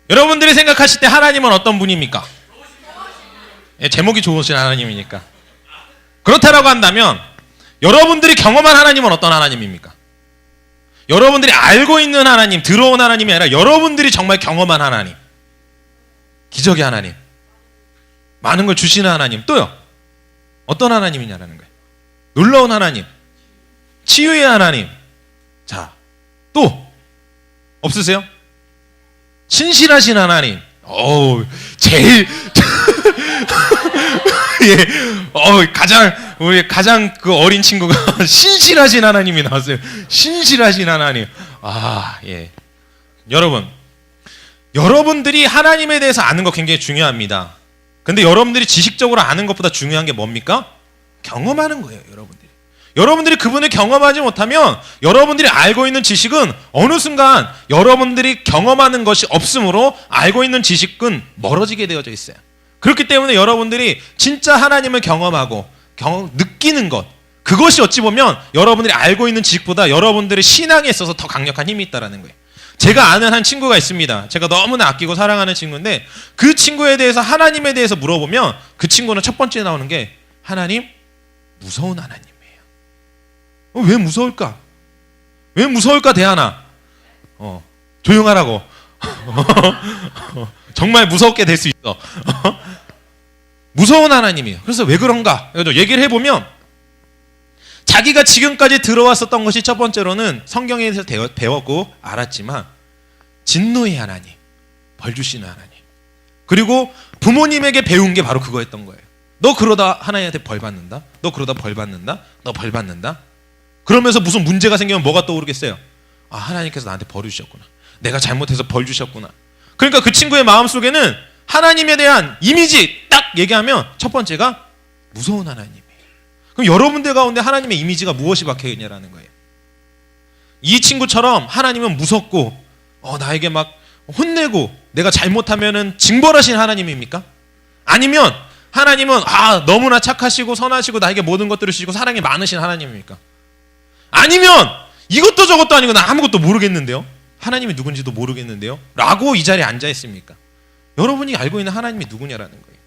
여러분들이 생각하실 때 하나님은 어떤 분입니까? 제목이 좋으신 하나님이니까. 그렇다라고 한다면 여러분들이 경험한 하나님은 어떤 하나님입니까? 여러분들이 알고 있는 하나님, 들어온 하나님이 아니라 여러분들이 정말 경험한 하나님, 기적의 하나님, 많은 걸 주시는 하나님, 또요 어떤 하나님이냐라는 거예요. 놀라운 하나님, 치유의 하나님. 자, 또 없으세요? 신실하신 하나님. 제일 예, 가장 그 어린 친구가 신실하신 하나님이 나왔어요. 신실하신 하나님. 예. 여러분들이 하나님에 대해서 아는 거 굉장히 중요합니다. 근데 여러분들이 지식적으로 아는 것보다 중요한 게 뭡니까? 경험하는 거예요, 여러분들이. 여러분들이 그분을 경험하지 못하면 여러분들이 알고 있는 지식은 어느 순간 여러분들이 경험하는 것이 없으므로 알고 있는 지식은 멀어지게 되어져 있어요. 그렇기 때문에 여러분들이 진짜 하나님을 경험하고 느끼는 것, 그것이 어찌 보면 여러분들이 알고 있는 지식보다 여러분들의 신앙에 있어서 더 강력한 힘이 있다는 거예요. 제가 아는 한 친구가 있습니다. 제가 너무나 아끼고 사랑하는 친구인데 그 친구에 대해서 하나님에 대해서 물어보면 그 친구는 첫 번째 나오는 게 하나님, 무서운 하나님이에요. 왜 무서울까? 왜 무서울까 대하나? 조용하라고. 정말 무섭게 될 수 있어. 무서운 하나님이에요. 그래서 왜 그런가? 얘기를 해보면 자기가 지금까지 들어왔었던 것이 첫 번째로는 성경에서 배웠고 알았지만 진노의 하나님, 벌 주시는 하나님, 그리고 부모님에게 배운 게 바로 그거였던 거예요. 너 그러다 하나님한테 벌 받는다. 너 그러다 벌 받는다. 너 벌 받는다. 그러면서 무슨 문제가 생기면 뭐가 떠오르겠어요? 하나님께서 나한테 벌을 주셨구나. 내가 잘못해서 벌 주셨구나. 그러니까 그 친구의 마음속에는 하나님에 대한 이미지 딱 얘기하면 첫 번째가 무서운 하나님이에요. 그럼 여러분들 가운데 하나님의 이미지가 무엇이 박혀있냐라는 거예요. 이 친구처럼 하나님은 무섭고 나에게 막 혼내고 내가 잘못하면은 징벌하신 하나님입니까? 아니면 하나님은 너무나 착하시고 선하시고 나에게 모든 것들을 주시고 사랑이 많으신 하나님입니까? 아니면 이것도 저것도 아니고 나 아무것도 모르겠는데요? 하나님이 누군지도 모르겠는데요? 라고 이 자리에 앉아 있습니까? 여러분이 알고 있는 하나님이 누구냐라는 거예요.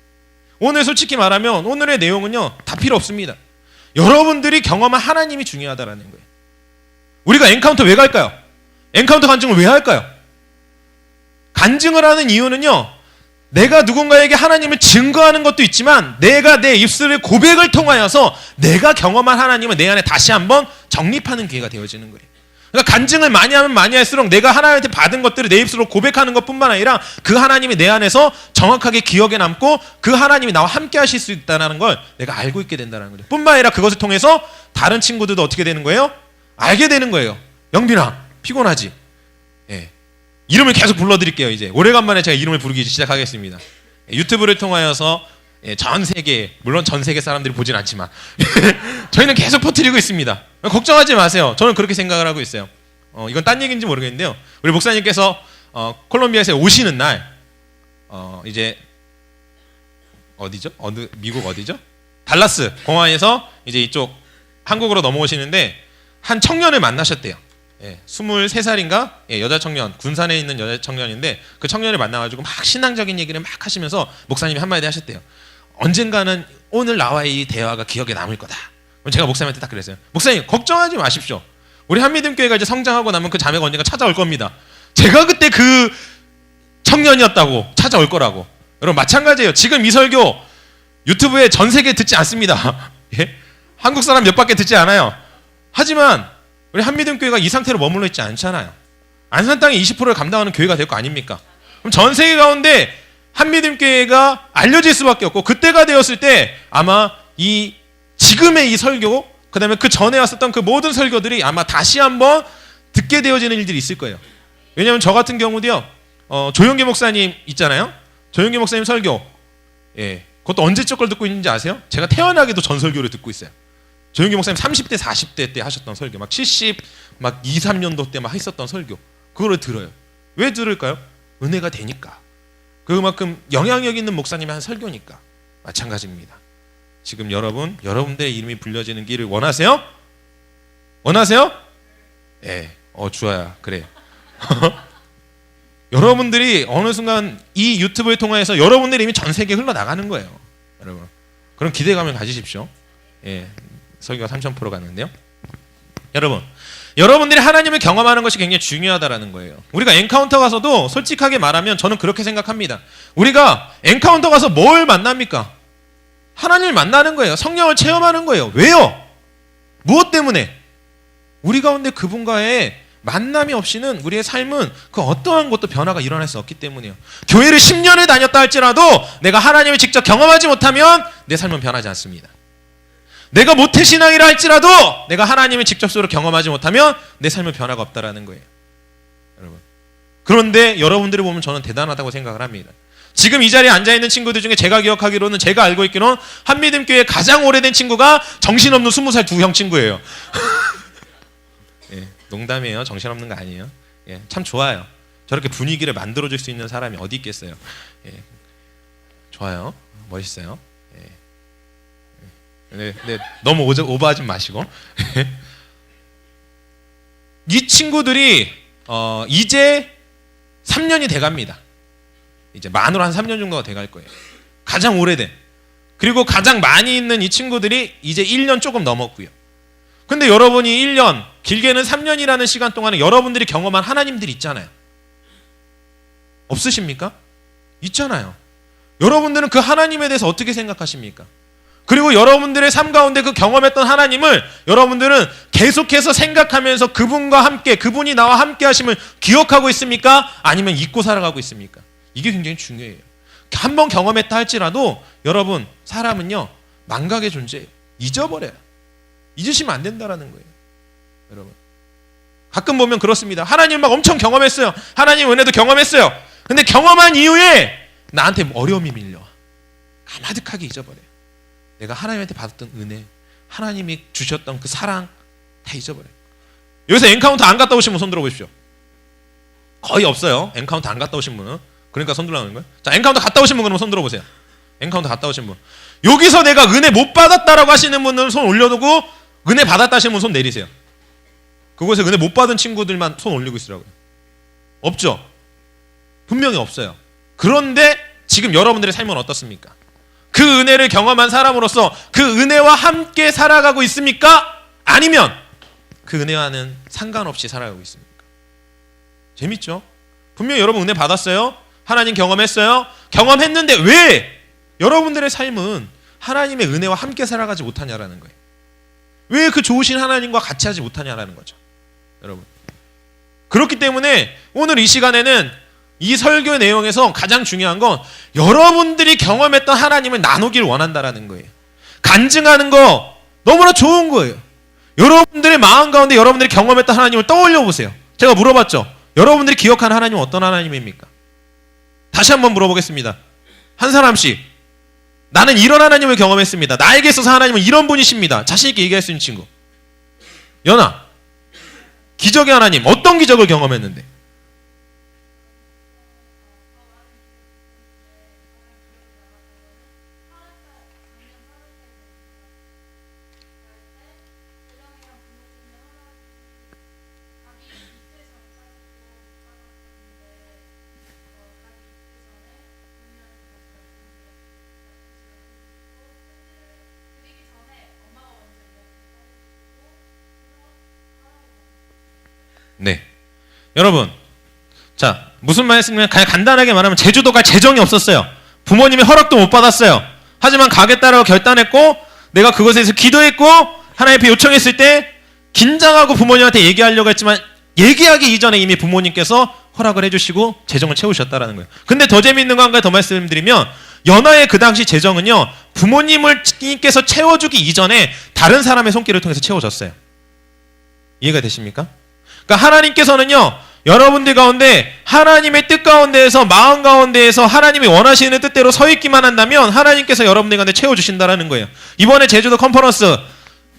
오늘 솔직히 말하면 오늘의 내용은요 다 필요 없습니다. 여러분들이 경험한 하나님이 중요하다라는 거예요. 우리가 엔카운터 왜 갈까요? 엔카운터 간증을 왜 할까요? 간증을 하는 이유는요, 내가 누군가에게 하나님을 증거하는 것도 있지만 내가 내 입술의 고백을 통하여서 내가 경험한 하나님을 내 안에 다시 한번 정립하는 기회가 되어지는 거예요. 그러니까 간증을 많이 하면 많이 할수록 내가 하나님한테 받은 것들을 내 입술로 고백하는 것뿐만 아니라 그 하나님이 내 안에서 정확하게 기억에 남고 그 하나님이 나와 함께 하실 수 있다는 걸 내가 알고 있게 된다는 거죠. 뿐만 아니라 그것을 통해서 다른 친구들도 어떻게 되는 거예요? 알게 되는 거예요. 영빈아, 피곤하지? 예. 이름을 계속 불러드릴게요. 이제 오래간만에 제가 이름을 부르기 시작하겠습니다. 유튜브를 통하여서 전 세계, 물론 전 세계 사람들이 보진 않지만 저희는 계속 퍼뜨리고 있습니다. 걱정하지 마세요. 저는 그렇게 생각을 하고 있어요. 이건 딴 얘기인지 모르겠는데요, 우리 목사님께서 콜롬비아에서 오시는 날 이제 어디죠? 미국 어디죠? 달라스 공항에서 이제 이쪽 한국으로 넘어오시는데 한 청년을 만나셨대요. 23살인가? 여자 청년, 군산에 있는 여자 청년인데 그 청년을 만나가지고 막 신앙적인 얘기를 막 하시면서 목사님이 한마디 하셨대요. 언젠가는 오늘 나와의 이 대화가 기억에 남을 거다. 그럼 제가 목사님한테 딱 그랬어요. 목사님, 걱정하지 마십시오. 우리 한미듬교회가 이제 성장하고 나면 그 자매가 언젠가 찾아올 겁니다. 제가 그때 그 청년이었다고 찾아올 거라고. 여러분 마찬가지예요. 지금 이 설교 유튜브에 전 세계 듣지 않습니다. 예? 한국 사람 몇 밖에 듣지 않아요. 하지만 우리 한미듬교회가 이 상태로 머물러 있지 않잖아요. 안산 땅의 20%를 감당하는 교회가 될 거 아닙니까? 그럼 전 세계 가운데 한미듬교회가 알려질 수밖에 없고, 그때가 되었을 때 아마 지금의 이 설교, 그 다음에 그 전에 왔었던 그 모든 설교들이 아마 다시 한번 듣게 되어지는 일들이 있을 거예요. 왜냐하면 저 같은 경우도요, 조영기 목사님 있잖아요. 조영기 목사님 설교, 그것도 언제적 걸 듣고 있는지 아세요? 제가 태어나기도 전 설교를 듣고 있어요. 조영기 목사님 30대 40대 때 하셨던 설교, 막 70, 막 2, 3년도 때 막 했었던 설교, 그거를 들어요. 왜 들을까요? 은혜가 되니까. 그만큼 영향력 있는 목사님이 한 설교니까. 마찬가지입니다. 지금 여러분들의 이름이 불려지는 길을 원하세요? 원하세요? 주아야, 그래. 여러분들이 어느 순간 이 유튜브를 통해서 여러분들이 이미 전 세계에 흘러나가는 거예요. 여러분. 그런 기대감을 가지십시오. 예, 설교가 3000% 갔는데요. 여러분들이 하나님을 경험하는 것이 굉장히 중요하다라는 거예요. 우리가 엔카운터 가서도 솔직하게 말하면 저는 그렇게 생각합니다. 우리가 엔카운터 가서 뭘 만납니까? 하나님을 만나는 거예요. 성령을 체험하는 거예요. 왜요? 무엇 때문에? 우리 가운데 그분과의 만남이 없이는 우리의 삶은 그 어떠한 것도 변화가 일어날 수 없기 때문이에요. 교회를 10년을 다녔다 할지라도 내가 하나님을 직접 경험하지 못하면 내 삶은 변하지 않습니다. 내가 모태신앙이라 할지라도 내가 하나님을 직접적으로 경험하지 못하면 내 삶은 변화가 없다라는 거예요. 여러분. 그런데 여러분들을 보면 저는 대단하다고 생각을 합니다. 지금 이 자리에 앉아있는 친구들 중에 제가 기억하기로는, 제가 알고 있기로는 한미듬교회 가장 오래된 친구가 정신없는 20살 두 형 친구예요. 예, 농담이에요. 정신없는 거 아니에요. 예, 참 좋아요. 저렇게 분위기를 만들어줄 수 있는 사람이 어디 있겠어요. 예, 좋아요. 멋있어요. 네, 너무 오버하지 마시고. 이 친구들이 이제 3년이 돼갑니다. 이제 만으로 한 3년 정도가 돼갈 거예요. 가장 오래된. 그리고 가장 많이 있는 이 친구들이 이제 1년 조금 넘었고요. 근데 여러분이 1년, 길게는 3년이라는 시간 동안에 여러분들이 경험한 하나님들이 있잖아요. 없으십니까? 있잖아요. 여러분들은 그 하나님에 대해서 어떻게 생각하십니까? 그리고 여러분들의 삶 가운데 그 경험했던 하나님을 여러분들은 계속해서 생각하면서 그분과 함께, 그분이 나와 함께 하심을 기억하고 있습니까? 아니면 잊고 살아가고 있습니까? 이게 굉장히 중요해요. 한번 경험했다 할지라도 여러분, 사람은요 망각의 존재예요. 잊어버려요. 잊으시면 안 된다라는 거예요. 여러분, 가끔 보면 그렇습니다. 하나님 막 엄청 경험했어요. 하나님 은혜도 경험했어요. 근데 경험한 이후에 나한테 어려움이 밀려와. 가마득하게 잊어버려요. 내가 하나님한테 받았던 은혜, 하나님이 주셨던 그 사랑 다 잊어버려요. 여기서 엔카운터 안 갔다 오신 분 손 들어보십시오. 거의 없어요. 엔카운터 안 갔다 오신 분은. 그러니까 손 들라는 거예요. 자, 엔카운터 갔다 오신 분 그러면 손 들어보세요. 엔카운터 갔다 오신 분. 여기서 내가 은혜 못 받았다라고 하시는 분은 손 올려두고 은혜 받았다 하시는 분 손 내리세요. 그곳에 은혜 못 받은 친구들만 손 올리고 있으라고요. 없죠? 분명히 없어요. 그런데 지금 여러분들의 삶은 어떻습니까? 그 은혜를 경험한 사람으로서 그 은혜와 함께 살아가고 있습니까? 아니면 그 은혜와는 상관없이 살아가고 있습니까? 재밌죠? 분명히 여러분 은혜 받았어요. 하나님 경험했어요. 경험했는데 왜 여러분들의 삶은 하나님의 은혜와 함께 살아가지 못하냐라는 거예요. 왜 그 좋으신 하나님과 같이 하지 못하냐라는 거죠. 여러분. 그렇기 때문에 오늘 이 시간에는 이 설교 내용에서 가장 중요한 건 여러분들이 경험했던 하나님을 나누길 원한다라는 거예요. 간증하는 거 너무나 좋은 거예요. 여러분들의 마음 가운데 여러분들이 경험했던 하나님을 떠올려 보세요. 제가 물어봤죠. 여러분들이 기억하는 하나님은 어떤 하나님입니까? 다시 한번 물어보겠습니다. 한 사람씩. 나는 이런 하나님을 경험했습니다. 나에게 있어서 하나님은 이런 분이십니다. 자신 있게 얘기할 수 있는 친구. 연아. 기적의 하나님. 어떤 기적을 경험했는데? 네. 여러분, 자, 무슨 말 했으면 그냥 간단하게 말하면 제주도 갈 재정이 없었어요. 부모님의 허락도 못 받았어요. 하지만 가겠다라고 결단했고 내가 그것에서 기도했고 하나님 앞에 요청했을 때 긴장하고 부모님한테 얘기하려고 했지만 얘기하기 이전에 이미 부모님께서 허락을 해주시고 재정을 채우셨다라는 거예요. 근데 더 재미있는 거 한 가지 더 말씀드리면 연하의 그 당시 재정은요 부모님께서 채워주기 이전에 다른 사람의 손길을 통해서 채워졌어요. 이해가 되십니까? 그러니까 하나님께서는요 여러분들 가운데 하나님의 뜻 가운데에서 마음 가운데에서 하나님이 원하시는 뜻대로 서 있기만 한다면 하나님께서 여러분들 가운데 채워주신다라는 거예요. 이번에 제주도 컨퍼런스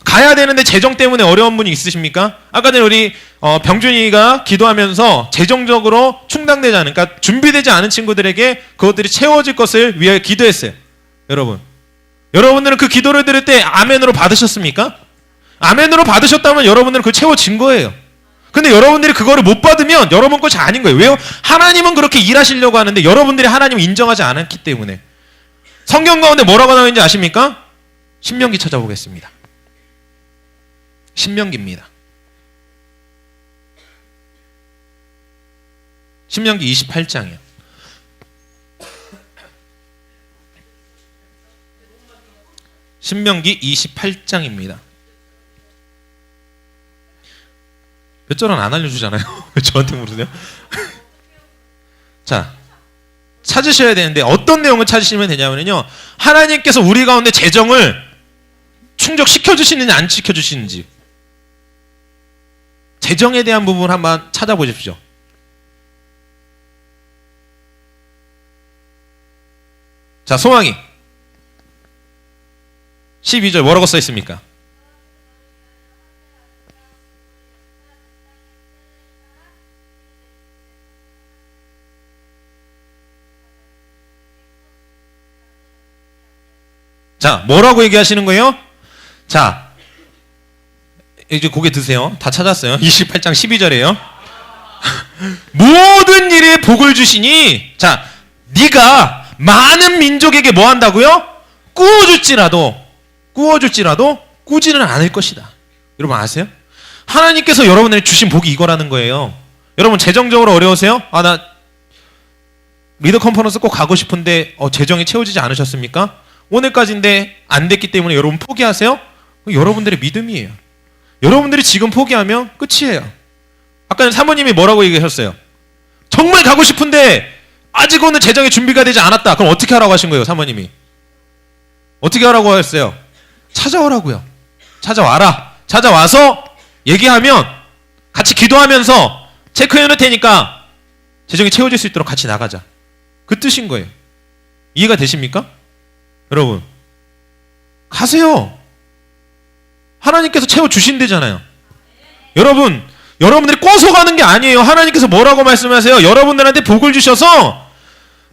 가야 되는데 재정 때문에 어려운 분이 있으십니까? 아까 전에 우리 병준이가 기도하면서 재정적으로 충당되지 않은, 그러니까 준비되지 않은 친구들에게 그것들이 채워질 것을 위하여 기도했어요. 여러분들은 그 기도를 들을 때 아멘으로 받으셨습니까? 아멘으로 받으셨다면 여러분들은 그걸 채워진 거예요. 근데 여러분들이 그거를 못 받은 받으면 여러분 것이 아닌 거예요. 왜요? 하나님은 그렇게 일하시려고 하는데 여러분들이 하나님을 인정하지 않았기 때문에. 성경 가운데 뭐라고 나와 있는지 아십니까? 신명기 찾아보겠습니다. 신명기입니다. 신명기 28장이요. 신명기 28장입니다. 몇 절은 안 알려주잖아요. 왜 저한테 물으세요? 자, 찾으셔야 되는데 어떤 내용을 찾으시면 되냐면요, 하나님께서 우리 가운데 재정을 충족시켜 주시는지 안 시켜 주시는지, 재정에 대한 부분 한번 찾아보십시오. 자, 소망이 12절 뭐라고 써 있습니까? 자, 뭐라고 얘기하시는 거예요? 자, 이제 고개 드세요. 다 찾았어요. 28장 12절이에요. 모든 일에 복을 주시니, 자, 네가 많은 민족에게 뭐 한다고요? 꾸어줄지라도 꾸지는 않을 것이다. 여러분 아세요? 하나님께서 여러분에게 주신 복이 이거라는 거예요. 여러분 재정적으로 어려우세요? 아, 나 리더 컨퍼런스 꼭 가고 싶은데 재정이 채워지지 않으셨습니까? 오늘까지인데 안 됐기 때문에 여러분 포기하세요? 여러분들의 믿음이에요. 여러분들이 지금 포기하면 끝이에요. 아까 사모님이 뭐라고 얘기하셨어요? 정말 가고 싶은데 아직 오늘 재정의 준비가 되지 않았다. 그럼 어떻게 하라고 하신 거예요, 사모님이? 어떻게 하라고 했어요? 찾아오라고요. 찾아와라. 찾아와서 얘기하면 같이 기도하면서 체크해 놓을 테니까 재정이 채워질 수 있도록 같이 나가자. 그 뜻인 거예요. 이해가 되십니까? 여러분 가세요. 하나님께서 채워주신대잖아요. 여러분들이 꿔서 가는 게 아니에요. 하나님께서 뭐라고 말씀하세요? 여러분들한테 복을 주셔서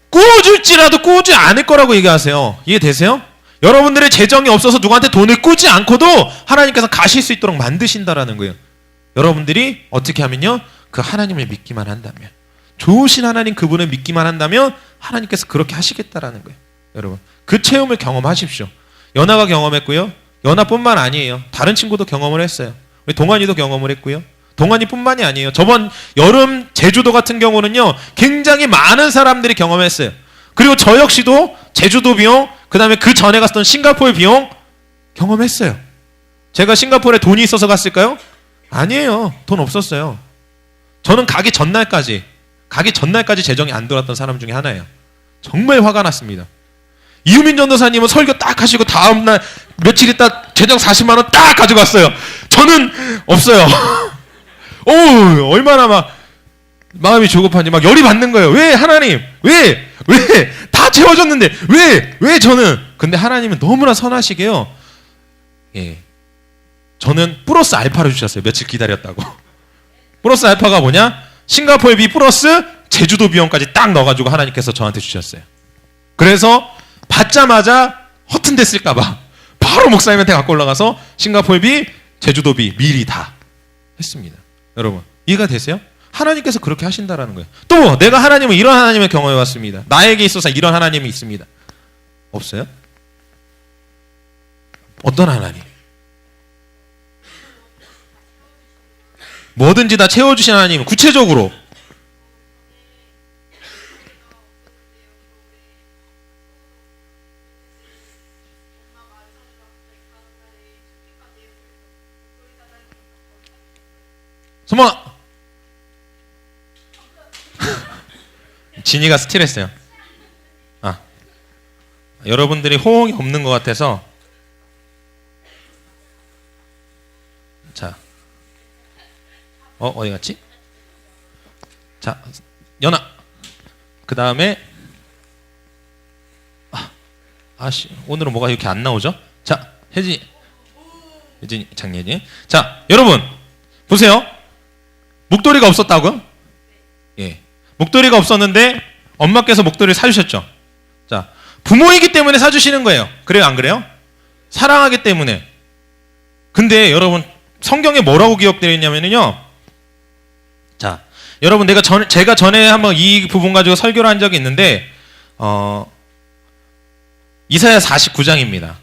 꾸어줄지라도 꾸지 않을 거라고 얘기하세요. 이해되세요? 여러분들의 재정이 없어서 누구한테 돈을 꾸지 않고도 하나님께서 가실 수 있도록 만드신다라는 거예요. 여러분들이 어떻게 하면요? 그 하나님을 믿기만 한다면, 좋으신 하나님 그분을 믿기만 한다면 하나님께서 그렇게 하시겠다라는 거예요. 여러분 그 체험을 경험하십시오. 연아가 경험했고요. 연아뿐만 아니에요. 다른 친구도 경험을 했어요. 우리 동환이도 경험을 했고요. 동환이뿐만이 아니에요. 저번 여름 제주도 같은 경우는요, 굉장히 많은 사람들이 경험했어요. 그리고 저 역시도 제주도 비용, 그 다음에 그 전에 갔던 싱가포르 비용 경험했어요. 제가 싱가포르에 돈이 있어서 갔을까요? 아니에요. 돈 없었어요. 저는 가기 전날까지 재정이 안 돌았던 사람 중에 하나예요. 정말 화가 났습니다. 이유민 전도사님은 설교 딱 하시고 다음날 며칠 있다 재정 40만 원 딱 가져갔어요. 저는 없어요. 오, 얼마나 막 마음이 조급한지 막 열이 받는 거예요. 왜 하나님? 왜 다 채워줬는데 왜 저는? 근데 하나님은 너무나 선하시게요. 예, 저는 플러스 알파를 주셨어요. 며칠 기다렸다고. 플러스 알파가 뭐냐? 싱가포르비 플러스 제주도 비용까지 딱 넣어가지고 하나님께서 저한테 주셨어요. 그래서 받자마자 허튼댔을까봐 바로 목사님한테 갖고 올라가서 싱가포르비, 제주도비 미리 다 했습니다. 여러분 이해가 되세요? 하나님께서 그렇게 하신다라는 거예요. 또 내가 하나님을 이런 하나님을 경험해 왔습니다. 나에게 있어서 이런 하나님이 있습니다. 없어요? 어떤 하나님? 뭐든지 다 채워주신 하나님. 구체적으로 소망 진이가 스틸했어요. 아, 여러분들이 호응이 없는 것 같아서 자, 어디 갔지? 자, 연아. 그 다음에 오늘은 뭐가 이렇게 안 나오죠? 자, 혜진이, 장예진. 자, 여러분 보세요. 목도리가 없었다고요? 예. 목도리가 없었는데 엄마께서 목도리를 사주셨죠. 자, 부모이기 때문에 사주시는 거예요. 그래요, 안 그래요? 사랑하기 때문에. 근데 여러분 성경에 뭐라고 기록되어 있냐면요. 자, 여러분 제가 전에 한번 이 부분 가지고 설교를 한 적이 있는데 이사야 49장입니다.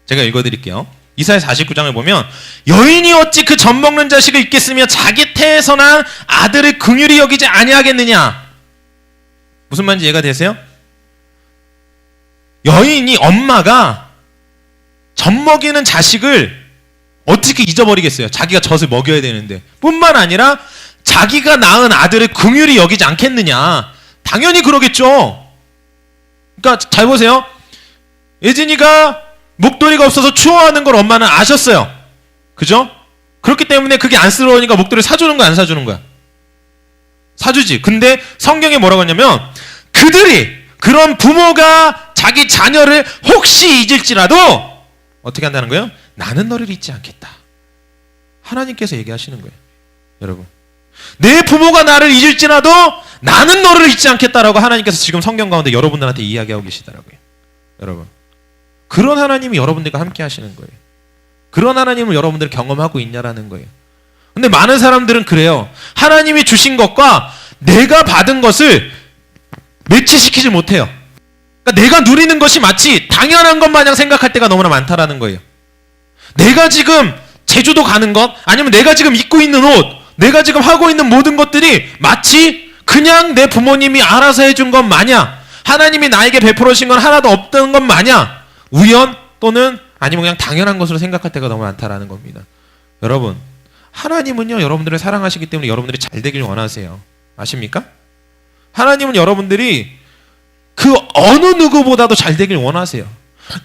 제가 읽어드릴게요. 이사야 49장을 보면 여인이 어찌 그 젖 먹는 자식을 잊겠으며 자기 태에서 난 아들을 긍휼히 여기지 아니하겠느냐. 무슨 말인지 이해가 되세요? 여인이 엄마가 젖 먹이는 자식을 어떻게 잊어버리겠어요? 자기가 젖을 먹여야 되는데. 뿐만 아니라 자기가 낳은 아들을 긍휼히 여기지 않겠느냐. 당연히 그러겠죠. 그러니까 잘 보세요. 예진이가 목도리가 없어서 추워하는 걸 엄마는 아셨어요. 그죠? 그렇기 때문에 그게 안쓰러우니까 목도리 사주는 거야, 안 사주는 거야? 사주지. 근데 성경에 뭐라고 하냐면 그런 부모가 자기 자녀를 혹시 잊을지라도 어떻게 한다는 거예요? 나는 너를 잊지 않겠다. 하나님께서 얘기하시는 거예요. 여러분, 내 부모가 나를 잊을지라도 나는 너를 잊지 않겠다라고 하나님께서 지금 성경 가운데 여러분들한테 이야기하고 계시더라고요. 여러분, 그런 하나님이 여러분들과 함께 하시는 거예요. 그런 하나님을 여러분들이 경험하고 있냐라는 거예요. 근데 많은 사람들은 그래요. 하나님이 주신 것과 내가 받은 것을 매치시키지 못해요. 그러니까 내가 누리는 것이 마치 당연한 것 마냥 생각할 때가 너무나 많다라는 거예요. 내가 지금 제주도 가는 것, 아니면 내가 지금 입고 있는 옷, 내가 지금 하고 있는 모든 것들이 마치 그냥 내 부모님이 알아서 해준 것 마냥, 하나님이 나에게 베풀어 주신 건 하나도 없던 것 마냥 우연 또는 아니면 그냥 당연한 것으로 생각할 때가 너무 많다라는 겁니다. 여러분, 하나님은요, 여러분들을 사랑하시기 때문에 여러분들이 잘 되길 원하세요. 아십니까? 하나님은 여러분들이 그 어느 누구보다도 잘 되길 원하세요.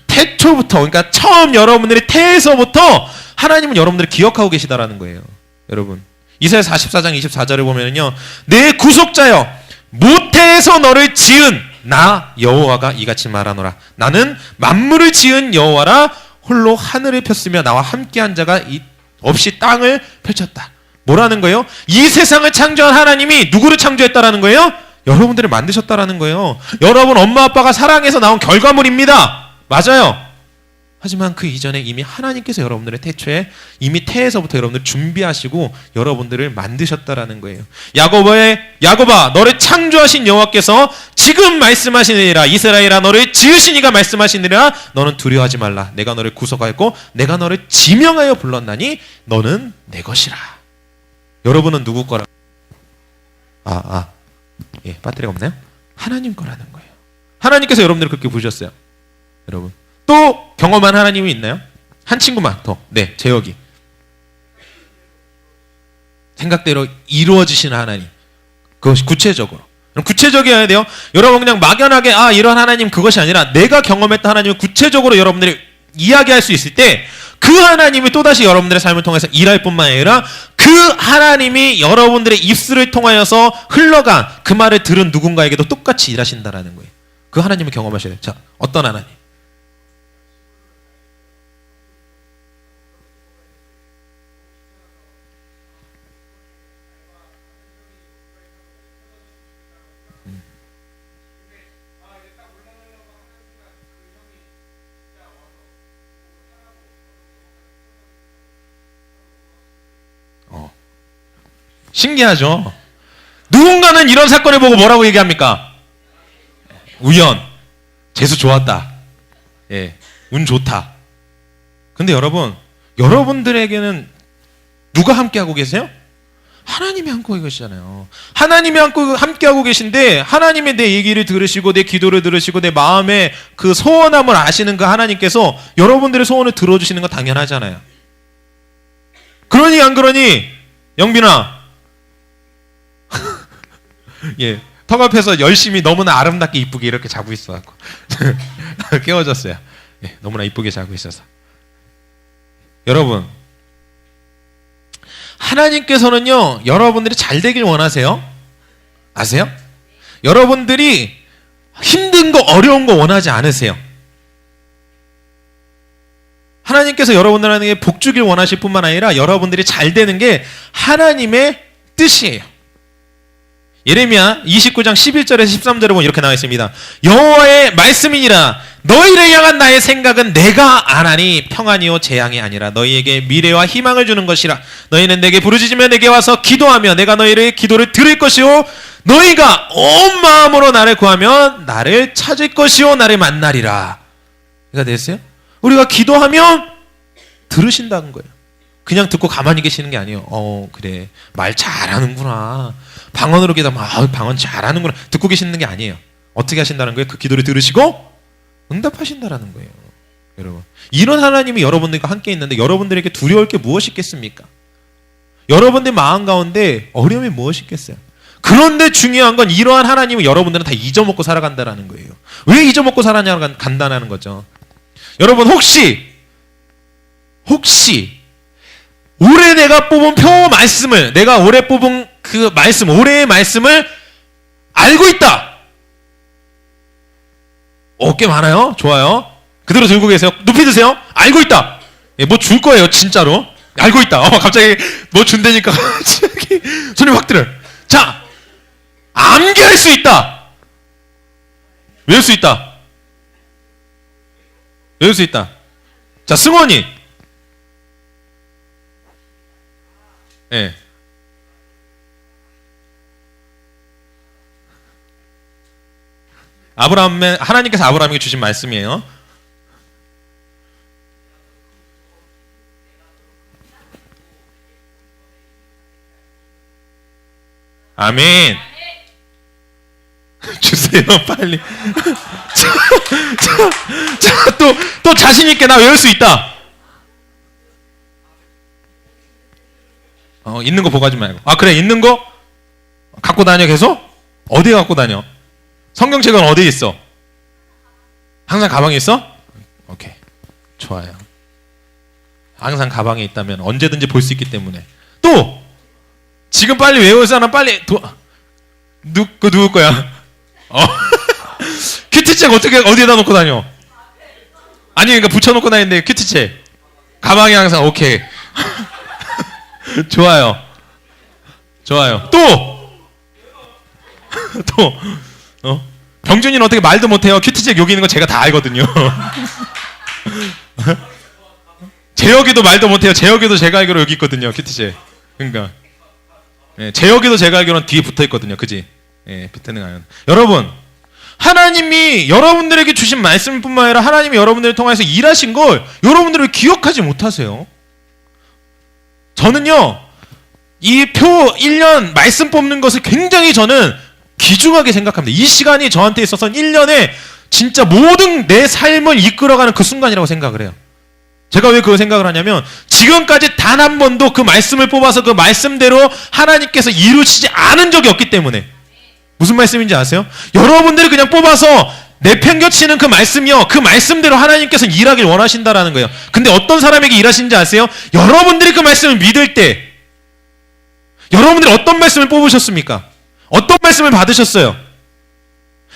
태초부터, 그러니까 처음 여러분들이 태에서부터 하나님은 여러분들을 기억하고 계시다라는 거예요. 여러분, 이사야 44장 24절을 보면요, 내 구속자여, 모태에서 너를 지은 나 여호와가 이같이 말하노라. 나는 만물을 지은 여호와라. 홀로 하늘을 폈으며 나와 함께한 자가 없이 땅을 펼쳤다. 뭐라는 거예요? 이 세상을 창조한 하나님이 누구를 창조했다라는 거예요? 여러분들을 만드셨다라는 거예요. 여러분 엄마 아빠가 사랑해서 나온 결과물입니다. 맞아요. 하지만 그 이전에 이미 하나님께서 여러분들의 태초에 이미 태에서부터 여러분들 준비하시고 여러분들을 만드셨다라는 거예요. 야곱아 너를 창조하신 여호와께서 지금 말씀하시느니라. 이스라엘아 너를 지으시니가 말씀하시느니라. 너는 두려워하지 말라. 내가 너를 구속하였고 내가 너를 지명하여 불렀나니 너는 내 것이라. 여러분은 누구 거라? 예, 배터리가 없나요? 하나님 거라는 거예요. 하나님께서 여러분들을 그렇게 부르셨어요. 여러분, 또 경험한 하나님이 있나요? 한 친구만 더. 네, 재혁이. 생각대로 이루어지시는 하나님. 그것이 구체적으로. 구체적이어야 돼요. 여러분 그냥 막연하게 이런 하나님 그것이 아니라 내가 경험했던 하나님을 구체적으로 여러분들이 이야기할 수 있을 때 그 하나님이 또다시 여러분들의 삶을 통해서 일할 뿐만 아니라 그 하나님이 여러분들의 입술을 통하여서 흘러간 그 말을 들은 누군가에게도 똑같이 일하신다라는 거예요. 그 하나님을 경험하셔야 돼요. 자, 어떤 하나님? 신기하죠? 누군가는 이런 사건을 보고 뭐라고 얘기합니까? 우연, 재수 좋았다. 예, 운 좋다. 근데 여러분, 여러분들에게는 누가 함께하고 계세요? 하나님이 함께하고 계시잖아요. 하나님이 함께하고 계신데 하나님의 내 얘기를 들으시고 내 기도를 들으시고 내 마음의 그 소원함을 아시는 그 하나님께서 여러분들의 소원을 들어주시는 건 당연하잖아요. 그러니 안 그러니? 영빈아, 예, 턱 앞에서 열심히 너무나 아름답게 이쁘게 이렇게 자고 있어갖고 깨워졌어요. 예, 너무나 이쁘게 자고 있어서. 여러분, 하나님께서는요 여러분들이 잘 되길 원하세요. 아세요? 여러분들이 힘든 거 어려운 거 원하지 않으세요. 하나님께서 여러분들에게 복 주길 원하실 뿐만 아니라 여러분들이 잘 되는 게 하나님의 뜻이에요. 예레미야 29장 11절에서 13절에 보면 이렇게 나와 있습니다. 여호와의 말씀이니라. 너희를 향한 나의 생각은 내가 아나니 평안이요 재앙이 아니라 너희에게 미래와 희망을 주는 것이라. 너희는 내게 부르짖으며 내게 와서 기도하며 내가 너희의 기도를 들을 것이요 너희가 온 마음으로 나를 구하면 나를 찾을 것이요 나를 만나리라. 이해가 됐어요? 우리가 기도하면 들으신다는 거예요. 그냥 듣고 가만히 계시는 게 아니에요. 그래, 말 잘하는구나. 방언으로 기도하면 방언 잘하는구나. 듣고 계시는 게 아니에요. 어떻게 하신다는 거예요? 그 기도를 들으시고 응답하신다라는 거예요. 여러분, 이런 하나님이 여러분들과 함께 있는데 여러분들에게 두려울 게 무엇이 있겠습니까? 여러분들 마음 가운데 어려움이 무엇이 있겠어요? 그런데 중요한 건 이러한 하나님을 여러분들은 다 잊어먹고 살아간다라는 거예요. 왜 잊어먹고 살아간다는 거죠? 여러분, 혹시 올해 내가 뽑은 말씀을, 내가 올해 뽑은 그 말씀, 올해의 말씀을 알고 있다. 꽤 많아요. 좋아요. 그대로 들고 계세요. 높이 드세요. 알고 있다. 뭐 줄 거예요, 진짜로. 알고 있다. 갑자기 뭐 준다니까 갑자기 손이 확 들어요. 자, 암기할 수 있다. 외울 수 있다. 외울 수 있다. 자, 승원이. 예. 하나님께서 아브라함에게 주신 말씀이에요. 아멘. 주세요, 빨리. 또 자신있게 나 외울 수 있다. 있는 거 보고 하지 말고. 그래, 있는 거 갖고 다녀, 계속? 어디에 갖고 다녀? 성경책은 어디에 있어? 항상 가방에 있어? 오케이. 좋아요. 항상 가방에 있다면 언제든지 볼 수 있기 때문에. 또! 지금 빨리 외울 사람 빨리, 누구 거야? 큐티책 어디에다 놓고 다녀? 아니, 그러니까 붙여놓고 다니는데 큐티책. 가방에 항상, 오케이. 좋아요. 또! 병준이는 어떻게 말도 못해요. 큐티책 여기 있는 거 제가 다 알거든요. 재혁이도 말도 못해요. 재혁이도 제가 알기로 여기 있거든요. 큐티책. 그러니까 재혁이도 제가 알기로는 뒤에 붙어있거든요. 그지? 밑에는 가요. 여러분, 하나님이 여러분들에게 주신 말씀뿐만 아니라 하나님이 여러분들을 통해서 일하신 걸 여러분들을 기억하지 못하세요. 저는요, 이 표 1년 말씀 뽑는 것을 굉장히 저는 귀중하게 생각합니다. 이 시간이 저한테 있어서는 1년에 진짜 모든 내 삶을 이끌어가는 그 순간이라고 생각을 해요. 제가 왜 그걸 생각을 하냐면 지금까지 단 한 번도 그 말씀을 뽑아서 그 말씀대로 하나님께서 이루시지 않은 적이 없기 때문에. 무슨 말씀인지 아세요? 여러분들이 그냥 뽑아서 내팽겨치는 그 말씀이요, 그 말씀대로 하나님께서 일하길 원하신다라는 거예요. 근데 어떤 사람에게 일하시는지 아세요? 여러분들이 그 말씀을 믿을 때 여러분들이 어떤 말씀을 뽑으셨습니까? 어떤 말씀을 받으셨어요?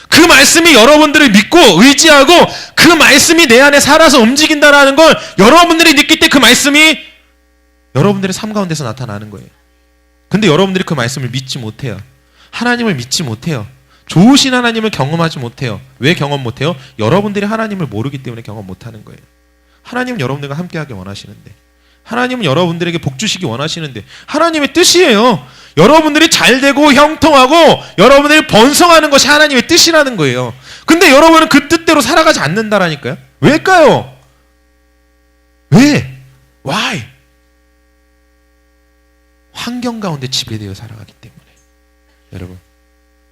그 말씀이 여러분들을 믿고 의지하고 그 말씀이 내 안에 살아서 움직인다라는 걸 여러분들이 느낄 때 그 말씀이 여러분들의 삶 가운데서 나타나는 거예요. 근데 여러분들이 그 말씀을 믿지 못해요. 하나님을 믿지 못해요. 좋으신 하나님을 경험하지 못해요. 왜 경험 못해요? 여러분들이 하나님을 모르기 때문에 경험 못하는 거예요. 하나님은 여러분들과 함께하기 원하시는데, 하나님은 여러분들에게 복 주시기 원하시는데, 하나님의 뜻이에요. 여러분들이 잘되고 형통하고 여러분들이 번성하는 것이 하나님의 뜻이라는 거예요. 근데 여러분은 그 뜻대로 살아가지 않는다라니까요. 왜일까요? 왜? Why? 환경 가운데 지배되어 살아가기 때문에. 여러분,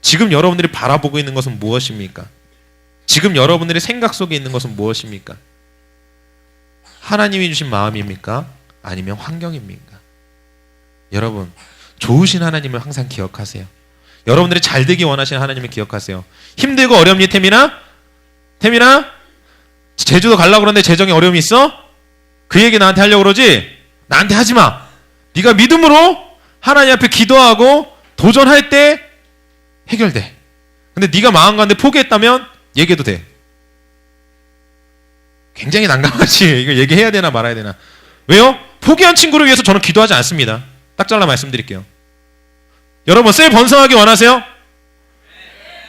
지금 여러분들이 바라보고 있는 것은 무엇입니까? 지금 여러분들의 생각 속에 있는 것은 무엇입니까? 하나님이 주신 마음입니까? 아니면 환경입니까? 여러분, 좋으신 하나님을 항상 기억하세요. 여러분들이 잘되기 원하시는 하나님을 기억하세요. 힘들고 어렵니, 태민아? 태민아? 제주도 가려고 그러는데 재정에 어려움이 있어? 그 얘기 나한테 하려고 그러지? 나한테 하지 마. 네가 믿음으로 하나님 앞에 기도하고 도전할 때 해결돼. 근데 네가 마음 가운데 포기했다면 얘기해도 돼. 굉장히 난감하지. 이거 얘기해야 되나 말아야 되나. 왜요? 포기한 친구를 위해서 저는 기도하지 않습니다. 딱 잘라 말씀드릴게요. 여러분 셀 번성하기 원하세요?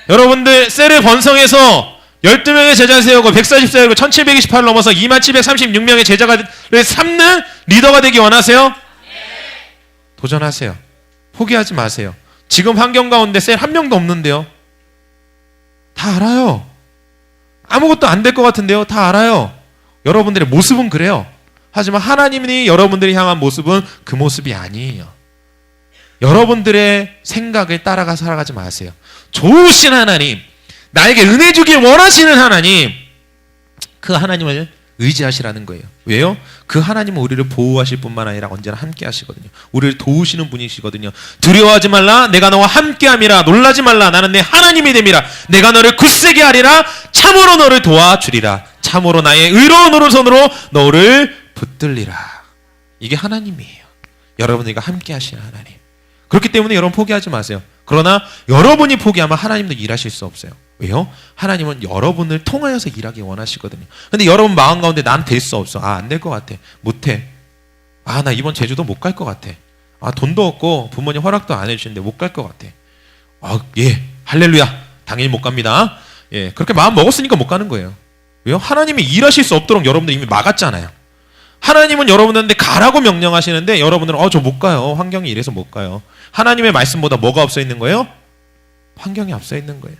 여러분들 셀을 번성해서 12명의 제자 세우고 144이고 1728을 넘어서 2736명의 제자를 삼는 리더가 되기 원하세요? 도전하세요. 포기하지 마세요. 지금 환경 가운데 셀 한 명도 없는데요. 다 알아요. 아무것도 안 될 것 같은데요. 다 알아요. 여러분들의 모습은 그래요. 하지만 하나님이 여러분들이 향한 모습은 그 모습이 아니에요. 여러분들의 생각을 따라가 살아가지 마세요. 좋으신 하나님, 나에게 은혜 주길 원하시는 하나님, 그 하나님을 의지하시라는 거예요. 왜요? 그 하나님은 우리를 보호하실 뿐만 아니라 언제나 함께 하시거든요. 우리를 도우시는 분이시거든요. 두려워하지 말라, 내가 너와 함께함이라. 놀라지 말라, 나는 내 하나님이 됨이라. 내가 너를 굳세게 하리라. 참으로 너를 도와주리라. 참으로 나의 의로운 오른손으로 너를 붙들리라. 이게 하나님이에요. 여러분들과 함께 하시는 하나님. 그렇기 때문에 여러분 포기하지 마세요. 그러나 여러분이 포기하면 하나님도 일하실 수 없어요. 왜요? 하나님은 여러분을 통하여서 일하기 원하시거든요. 근데 여러분 마음 가운데 난 될 수 없어. 안 될 것 같아. 못해. 나 이번 제주도 못 갈 것 같아. 돈도 없고 부모님 허락도 안 해주시는데 못 갈 것 같아. 예, 할렐루야. 당연히 못 갑니다. 예, 그렇게 마음 먹었으니까 못 가는 거예요. 왜요? 하나님이 일하실 수 없도록 여러분들 이미 막았잖아요. 하나님은 여러분들한테 가라고 명령하시는데 여러분들은 저 못 가요. 환경이 이래서 못 가요. 하나님의 말씀보다 뭐가 앞서 있는 거예요? 환경이 앞서 있는 거예요.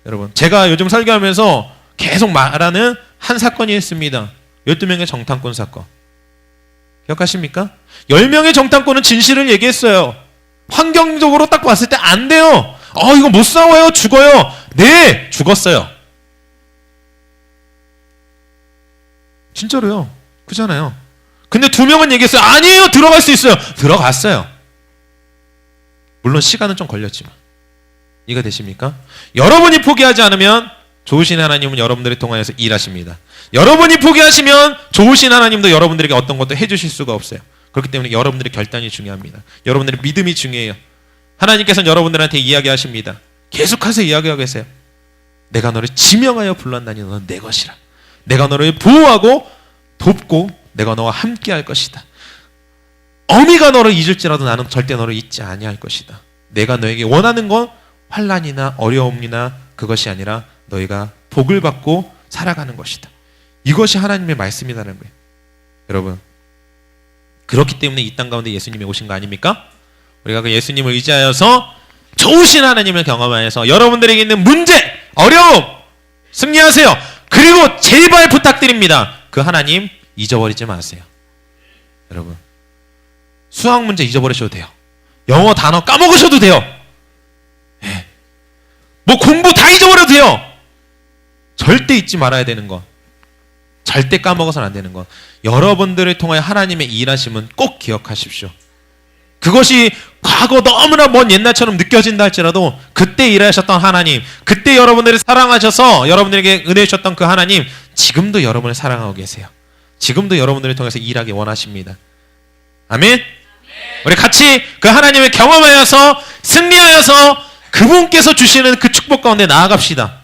여러분, 제가 요즘 설교하면서 계속 말하는 한 사건이 있습니다. 12명의 정탐꾼 사건. 기억하십니까? 10명의 정탐꾼은 진실을 얘기했어요. 환경적으로 딱 봤을 때 안 돼요. 이거 못 싸워요. 죽어요. 네, 죽었어요. 진짜로요. 그잖아요. 근데 2명은 얘기했어요. 아니에요. 들어갈 수 있어요. 들어갔어요. 물론 시간은 좀 걸렸지만. 이해가 되십니까? 여러분이 포기하지 않으면 좋으신 하나님은 여러분들을 통하여서 일하십니다. 여러분이 포기하시면 좋으신 하나님도 여러분들에게 어떤 것도 해주실 수가 없어요. 그렇기 때문에 여러분들의 결단이 중요합니다. 여러분들의 믿음이 중요해요. 하나님께서는 여러분들한테 이야기하십니다. 계속해서 이야기하고 계세요. 내가 너를 지명하여 불렀나니 너는 내 것이라. 내가 너를 보호하고 돕고 내가 너와 함께 할 것이다. 어미가 너를 잊을지라도 나는 절대 너를 잊지 아니할 것이다. 내가 너에게 원하는 건 환난이나 어려움이나 그것이 아니라 너희가 복을 받고 살아가는 것이다. 이것이 하나님의 말씀이라는 거예요. 여러분, 그렇기 때문에 이 땅 가운데 예수님이 오신 거 아닙니까? 우리가 그 예수님을 의지하여서 좋으신 하나님을 경험하여서 여러분들에게 있는 문제, 어려움 승리하세요. 그리고 제발 부탁드립니다. 그 하나님 잊어버리지 마세요. 여러분, 수학 문제 잊어버리셔도 돼요. 영어 단어 까먹으셔도 돼요. 네. 뭐 공부 다 잊어버려도 돼요. 절대 잊지 말아야 되는 거, 절대 까먹어서는 안 되는 거, 여러분들을 통하여 하나님의 일하심은 꼭 기억하십시오. 그것이 과거 너무나 먼 옛날처럼 느껴진다 할지라도 그때 일하셨던 하나님, 그때 여러분들을 사랑하셔서 여러분들에게 은혜 주셨던 그 하나님 지금도 여러분을 사랑하고 계세요. 지금도 여러분들을 통해서 일하기 원하십니다. 아멘? 우리 같이 그 하나님을 경험하여서 승리하여서 그분께서 주시는 그 축복 가운데 나아갑시다.